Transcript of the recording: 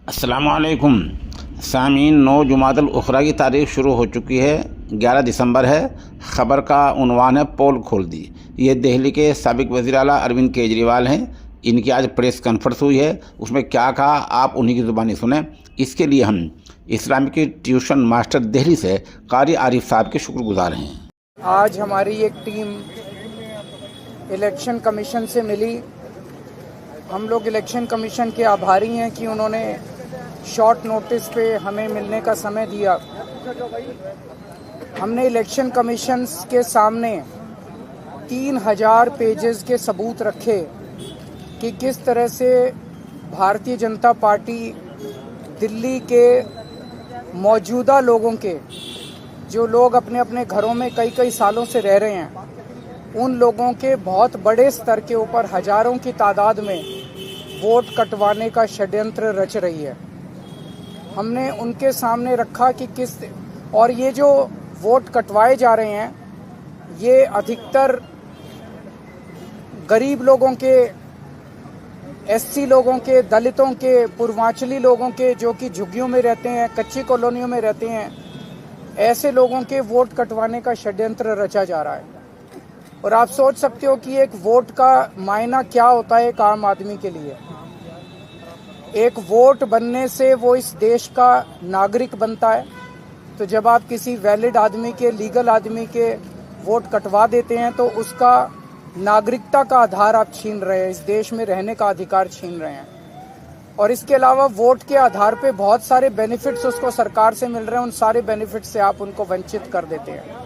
अस्सलामुअलैकुम सामीन। 9 जुमादुल उखरा की तारीख शुरू हो चुकी है। 11 दिसंबर है। ख़बर का उन्वान है पोल खोल दी। ये दिल्ली के साबिक़ वज़ीर आला अरविंद केजरीवाल हैं। इनकी आज प्रेस कॉन्फ्रेंस हुई है। उसमें क्या कहा आप उन्हीं की ज़ुबानी सुने। इसके लिए हम इस्लामिक ट्यूशन मास्टर दिल्ली से कारी आरिफ साहब के शुक्रगुजार हैं। आज हमारी एक टीम इलेक्शन कमीशन से मिली। हम लोग इलेक्शन कमीशन के आभारी हैं कि उन्होंने शॉर्ट नोटिस पे हमें मिलने का समय दिया। हमने इलेक्शन कमीशन के सामने 3000 पेजेस के सबूत रखे कि किस तरह से भारतीय जनता पार्टी दिल्ली के मौजूदा लोगों के, जो लोग अपने अपने घरों में कई कई सालों से रह रहे हैं, उन लोगों के बहुत बड़े स्तर के ऊपर हजारों की तादाद में वोट कटवाने का षड्यंत्र रच रही है। हमने उनके सामने रखा कि और ये जो वोट कटवाए जा रहे हैं ये अधिकतर गरीब लोगों के, एससी लोगों के, दलितों के, पूर्वांचली लोगों के, जो कि झुग्गियों में रहते हैं, कच्ची कॉलोनियों में रहते हैं, ऐसे लोगों के वोट कटवाने का षड्यंत्र रचा जा रहा है। और आप सोच सकते हो कि एक वोट का मायना क्या होता है एक आम आदमी के लिए। एक वोट बनने से वो इस देश का नागरिक बनता है। तो जब आप किसी वैलिड आदमी के, लीगल आदमी के वोट कटवा देते हैं तो उसका नागरिकता का आधार आप छीन रहे हैं, इस देश में रहने का अधिकार छीन रहे हैं। और इसके अलावा वोट के आधार पे बहुत सारे बेनिफिट्स उसको सरकार से मिल रहे हैं, उन सारे बेनिफिट्स से आप उनको वंचित कर देते हैं।